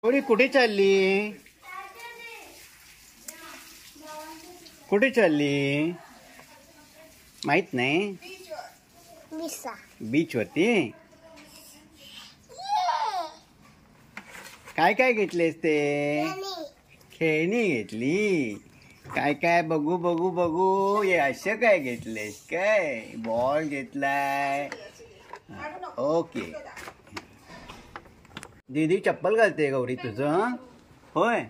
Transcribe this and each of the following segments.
गौरी कुठे चालली? कुठे चालली माहित नाही? बीच वरती. काय काय घेतलेस ते? खेळणी घेतली. काय काय बघू बघू बघू. हे असं काय घेतलेस? काय बॉल घेतलाय? ओके. दीदी चप्पल घालते गौरी तुझं? होय,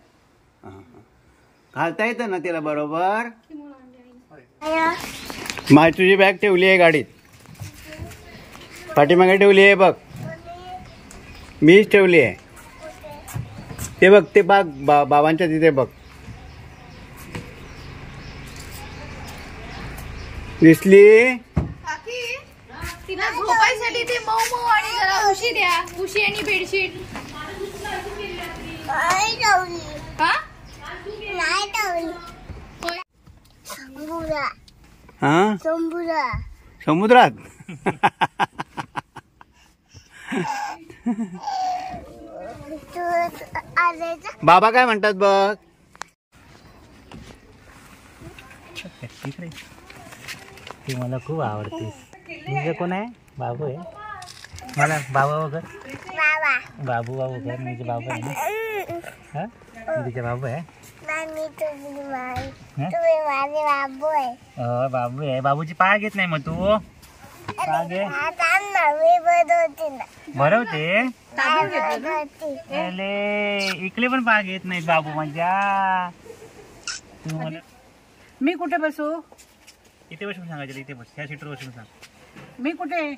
घालता येतं ना तिला बरोबर? माझी तुझी बॅग ठेवली आहे गाडीत, पाठीमागे ठेवली आहे बघ. मीच ठेवली आहे ते बघ. ते बघ बाबांच्या तिथे बघ. दिसली? तिला झोपायसाठी ते मऊ मऊ आणि जरा उशी द्या. उशी आणि बेडशीट. हा, समुद्रात. बाबा काय म्हणतात बघ. ती मला खूप आवडते. तुझं कोण आहे? बाबू आहे. मला बाबा वगैरे बाबू वगैरे म्हणजे बाबू आहे ना. हा, तुझे बाबू आहे. बाबू आहे. बाबूची पाय घेत नाही मग तू? बरवते इकडे पण पाय घेत नाही बाबू माझ्या. तू मला मी कुठे बसू? इथे बसून सांगायचं. इथे बस. ह्या सीटवर बसून सांग. मी कुठे?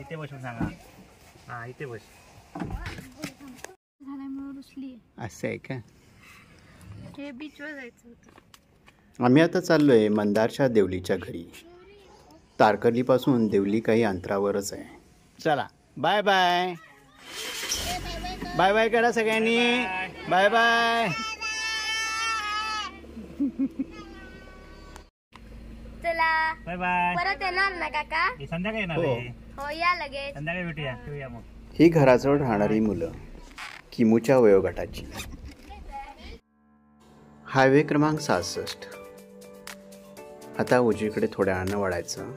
इथे बसून सांगा. हा, इथे बस. असं आहे का? हे बीचवर जायचं होतं. आम्ही आता चाललोय मंदारच्या देवलीच्या घरी. तारकर्लीपासून देवली काही अंतरावरच आहे. चला बाय बाय. बाय बाय करा सगळ्यांनी. Bye bye. चला बाय बाय. परत येणार ना काका? संध्याकाळी येणार आहे. हो या लगेच. संध्याकाळी भेटूया. ठेवूया मग. ही घराजवळ राहणारी मुलं किमूच्या वयोगटाची. हायवे क्रमांक 66. आता उजवीकडे थोड्या वेळानं वळायचं.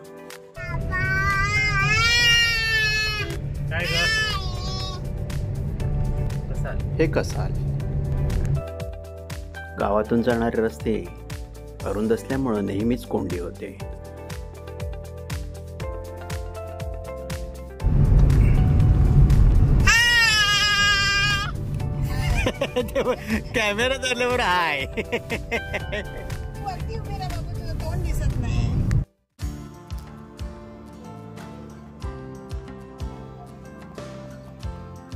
हे कसाल. गावातून जाणारे रस्ते अरुंद असल्यामुळं नेहमीच कोंडी होते. कॅमेरा चालल्यावर हाय.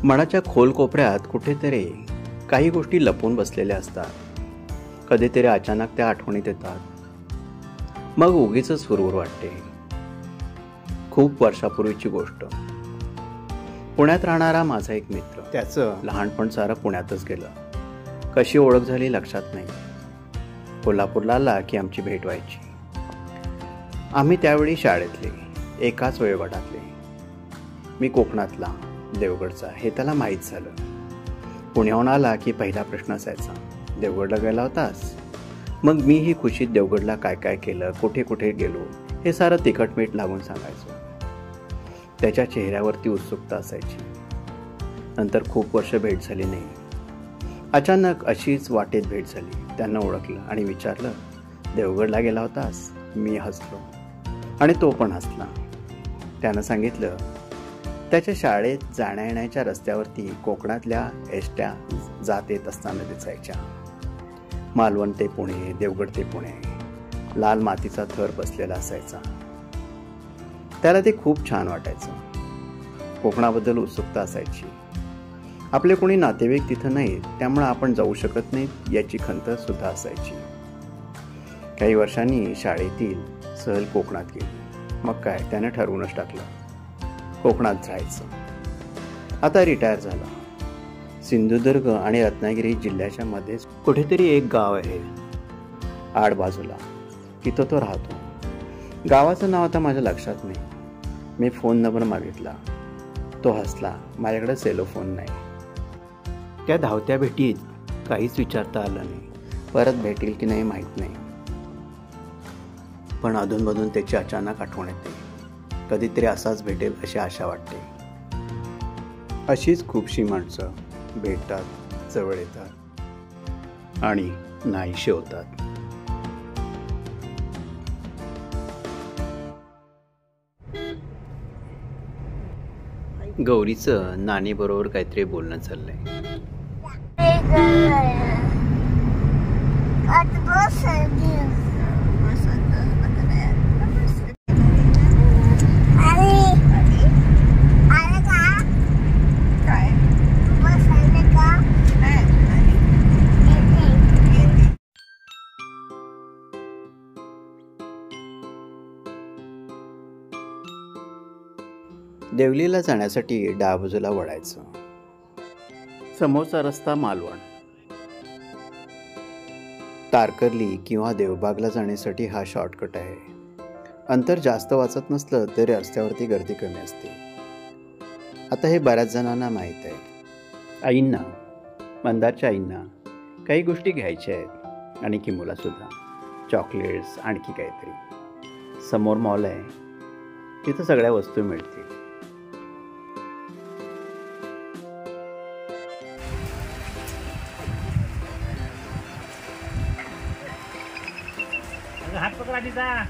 मनाच्या खोल कोपऱ्यात कुठेतरी काही गोष्टी लपून बसलेल्या असतात. कधीतरी अचानक त्या आठवणीत येतात. मग उगीच हुरहुर वाटते. खूप वर्षापूर्वीची गोष्ट. पुण्यात राहणारा माझा एक मित्र. त्याचं लहानपण सारं पुण्यातच गेलं. कशी ओळख झाली लक्षात नाही. कोल्हापूरला आला की आमची भेट व्हायची. आम्ही त्यावेळी शाळेतले, एकाच वयोगटातले. मी कोकणातला, देवगडचा हे त्याला माहीत झालं. पुण्याहून आला की पहिला प्रश्न असायचा, देवगडला गेला होतास? मग मी ही खुशीत देवगडला काय काय केलं, कुठे कुठे गेलो हे सारं तिखटमीठ लागून सांगायचो. त्याच्या चेहऱ्यावरती उत्सुकता असायची. नंतर खूप वर्ष भेट झाली नाही. अचानक अशीच वाटेत भेट झाली. त्यानं ओळखलं आणि विचारलं, देवगडला गेला होतास? मी हसलो आणि तो पण हसला. त्यानं सांगितलं, त्याच्या शाळेत जाण्या येण्याच्या रस्त्यावरती कोकणातल्या एसट्या जात येत असताना दिसायच्या. मालवण ते पुणे, देवगड ते पुणे. लाल मातीचा थर बसलेला असायचा. त्याला ते खूप छान वाटायचं. कोकणाबद्दल उत्सुकता असायची. आपले कोणी नातेवाईक तिथं नाहीत, त्यामुळे आपण जाऊ शकत नाहीत याची खंत सुद्धा असायची. काही वर्षांनी शाळेतील सहल कोकणात गेली. मग काय, त्यानं ठरवूनच टाकलं, कोकणात जायचं. आता रिटायर झाला. सिंधुदुर्ग आणि रत्नागिरी जिल्ह्याच्या मध्येच कुठेतरी एक गाव आहे आड बाजूला. तिथं तो राहतो. गावाचं नाव आता माझ्या लक्षात नाही. मी फोन नंबर मागितला. तो हसला. माझ्याकडे सेलो फोन नाही. त्या धावत्या भेटीत काहीच विचारता आलं नाही. परत भेटेल की नाही माहीत नाही, पण अधूनमधून त्याची अचानक आठवण येते. कधीतरी असाच भेटेल अशी आशा वाटते. अशीच खूपशी माणसं भेटतात, जवळ येतात आणि नाहीशी होतात. गौरीचं नानी बरोबर काहीतरी बोलणं चाललंय. देवलीला जाण्यासाठी डाव्या बाजूला वळायचं. समोरचा रस्ता मालवण, तारकर्ली किंवा देवबागला जाण्यासाठी हा शॉर्टकट आहे. अंतर जास्त वाचत नसलं तरी रस्त्यावरती गर्दी कमी असते. आता हे बऱ्याच जणांना माहीत आहे. आईंना, मंदारच्या आईंना काही गोष्टी घ्यायच्या आहेत आणि किमूला सुद्धा, चॉकलेट्स, आणखी काहीतरी. समोर मॉल आहे, तिथं सगळ्या वस्तू मिळतील. हात पकडा तिचा.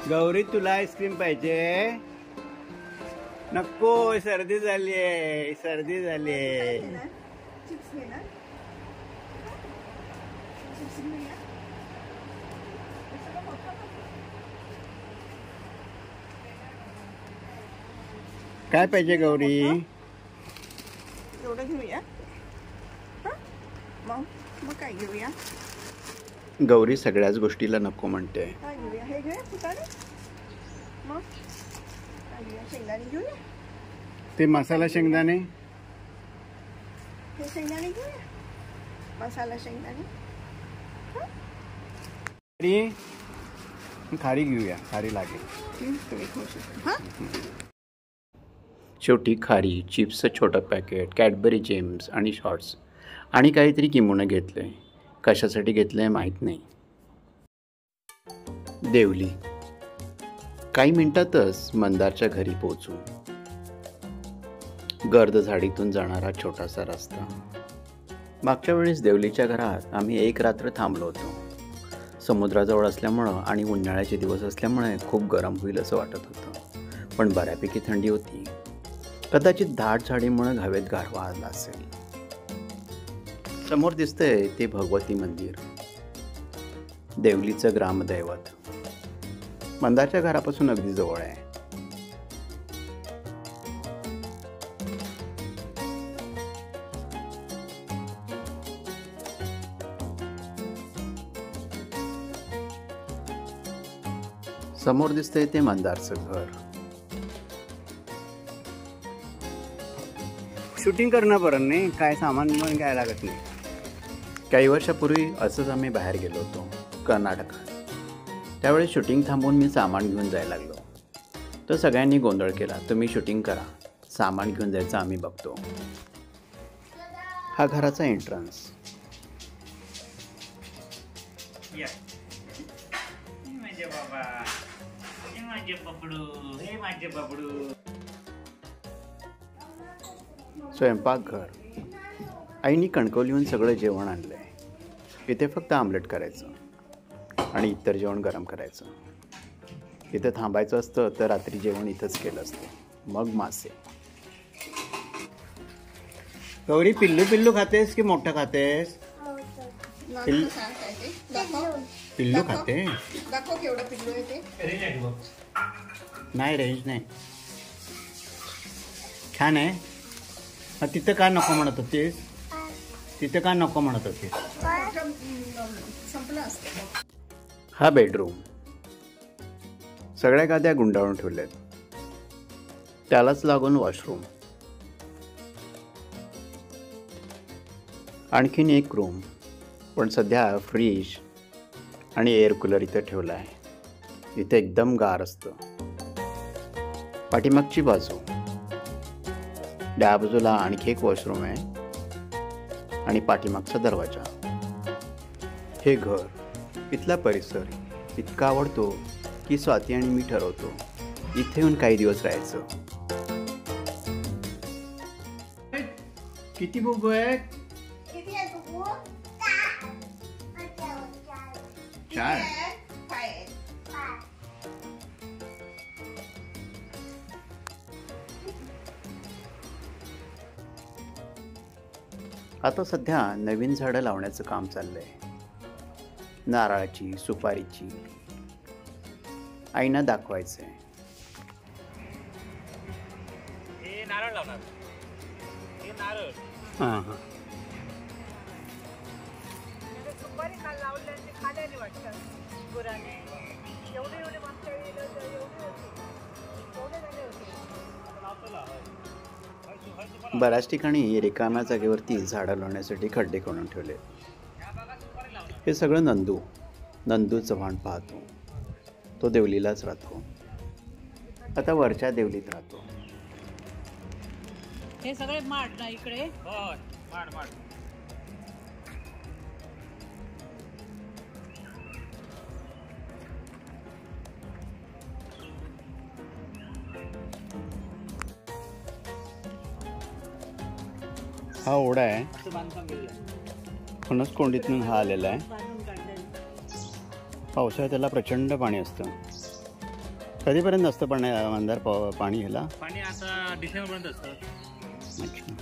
गौरी, तुला आईस्क्रीम पाहिजे? नको, सर्दी झालीये, सर्दी झालीये. काय पाहिजे गौरी? एवढं घेऊया. मग काय घेऊया? गौरी सगळ्याच गोष्टीला नको म्हणते. काय घेऊया? हे घेऊया फुटाणे. मग काय घेऊया? शेंगदाणे घेऊया. ते मसाला शेंगदाणे. हे शेंगदाणे घेऊया. मसाला शेंगदाणे. खारी घेऊया, खारी लागेल. तुम्ही खुश हां. शेवटी खारी, चिप्सचं छोटं पॅकेट, कॅडबरी जेम्स आणि शॉर्ट्स आणि काहीतरी किमूनं घेतलंय. कशासाठी घेतलंय माहीत नाही. देवली. काही मिनिटातच मंदारच्या घरी पोहोचू. गर्द झाडीतून जाणारा छोटासा रस्ता. मागच्या वेळेस देवलीच्या घरात आम्ही एक रात्र थांबलो होतो. समुद्राजवळ असल्यामुळं आणि उन्हाळ्याचे दिवस असल्यामुळे खूप गरम होईल असं वाटत होतं, पण बऱ्यापैकी थंडी होती. कदाचित दाट झाडीमुळे हवेत गारवा आला असेल. समोर दिसतंय ते भगवती मंदिर, देवलीचं ग्रामदैवत. मंदारच्या घरापासून अगदी जवळ आहे. समोर दिसतंय ते मंदारचं घर. शूटिंग करणं बरं नाही, काय सामान पण घ्यायला लागत नाही. काही वर्षापूर्वी असंच आम्ही बाहेर गेलो होतो कर्नाटकात. त्यावेळेस शूटिंग थांबवून मी सामान घेऊन जायला लागलो. तर सगळ्यांनी गोंधळ केला, तुम्ही शूटिंग करा, सामान घेऊन जायचं आम्ही बघतो. हा घराचा एंट्रन्स. माझे बाबा, हे माझे बबडू, हे माझे बबडू. स्वयंपाकघर. आईनी कणकवलीहून सगळं जेवण आणलंय. इथे फक्त आमलेट करायचं आणि इतर जेवण गरम करायचं. इथं थांबायचं असतं तर रात्री जेवण इथंच केलं असतं. मग मासे. गौरी, पिल्लू पिल्लू खातेस की मोठं खातेस? पिल्लू खाते. दाखव केवढं पिल्लू आहे ते. नाही, रेंज नाही. छान आहे. तिथं का नको म्हणत होतीस? तिथं का नको म्हणत होतीस? संपलं असतं. हा बेडरूम. सगळ्या गाद्या गुंडाळून ठेवल्यात. त्यालाच लागून वॉशरूम. आणखीन एक रूम, पण सध्या फ्रीज आणि एअर कूलर इथं ठेवला आहे. इथे एकदम गार असतं. पाठीमागची बाजू, डाव्या बाजूला आणखी एक वॉशरूम आहे आणि पाठीमागचा दरवाजा. हे घर, इथला परिसर इतका आवडतो की स्वाती आणि मी ठरवतो इथे येऊन काही दिवस राहायचं. किती बुक आहे? 4. आता सध्या नवीन झाडं लावण्याचं काम चाललंय. नारळाची, सुपारीची. आईना दाखवायचंय. हे नारळ लावणार. हे नारळ. हां हां. सुपारी लावल्याने खाल्याने वाटतं गुराने एवढे एवढे मागच्या वेळेला एवढे झाले होते. बऱ्याच ठिकाणी रिकाम्या जागेवरती झाडं लावण्यासाठी खड्डे करून ठेवले. हे सगळं नंदू चव्हाण पाहतो. तो देवलीलाच राहतो. आता वरच्या देवलीत राहतो. हे सगळे माड ना इकडे. माड. हा ओढा आहे. असं बांधकाम केलेलं आहे. फणसकोंडीतून हा आलेला आहे. बांधून काढलेलं. पावसाळ्यात त्याला प्रचंड पाणी असतं. कधीपर्यंत असतं मंदार पाणी ह्याला? पाणी आता डिसेंबरपर्यंत असतं. अच्छा.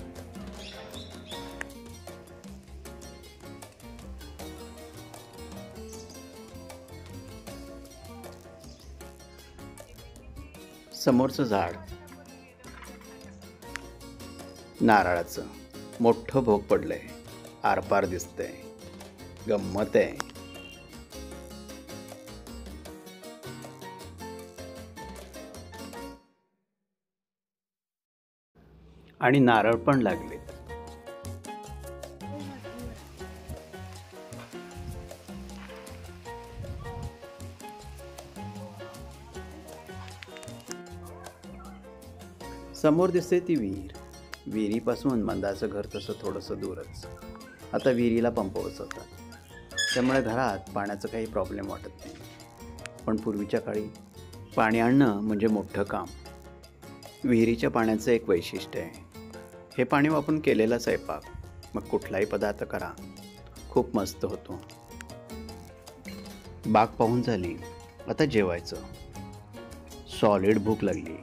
समोरचं झाड नारळाचं मोठं भोग पडलंय. आरपार दिसतंय. गंमत आहे. आणि नारळ पण लागलेत. समोर दिसते ती विहीर. विहिरीपासून मंदाचं घर तसं थोडंसं दूरच. आता विहिरीला पंप बसवतात, त्यामुळे घरात पाण्याचं काही प्रॉब्लेम वाटत नाही. पण पूर्वीच्या काळी पाणी आणणं म्हणजे मोठं काम. विहिरीच्या पाण्याचं एक वैशिष्ट्य आहे, हे पाणी वापरून केलेला स्वयंपाक मग कुठलाही पदार्थ करा खूप मस्त होतो. बाग पाहून झाली, आता जेवायचं. सॉलिड भूक लागली.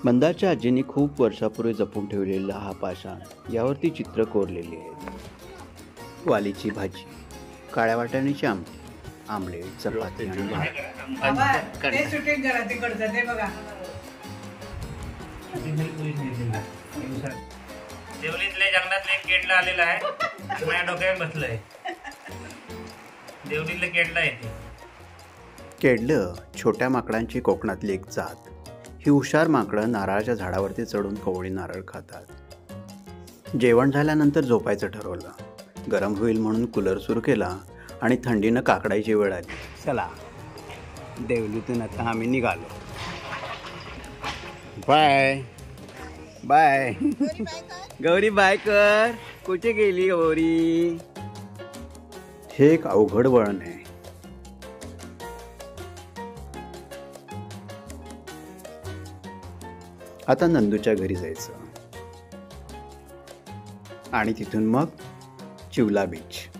मंदारच्या आजींनी खूप वर्षापूर्वी जपून ठेवलेला हा पाषाण, यावरती चित्र कोरलेली आहेत. वालीची भाजी, काळ्या वाटाण्याची आमटी, आमलेट, चपाती आणि भात. देवलीतल्या जंगलातलं एक केडलं आलेलं आहे. माझ्या डोक्यावर बसलंय. देवलीतलं केडलं आहे ते. केडलं छोट्या माकडांची कोकणातली एक जात. ही हुशार माकडं नारळाच्या झाडावरती चढून कवळी नारळ खातात. जेवण झाल्यानंतर झोपायचं ठरवलं. गरम होईल म्हणून कूलर सुरू केला आणि थंडीनं काकडायची वेळ आली. चला, देवलीतून आता आम्ही निघालो. Bye bye. गौरी बाय कर. कुठे गेली गौरी? हे एक अवघड वळण आहे. आता नंदूच्या घरी जायचं आणि तिथून मग चिवला बीच.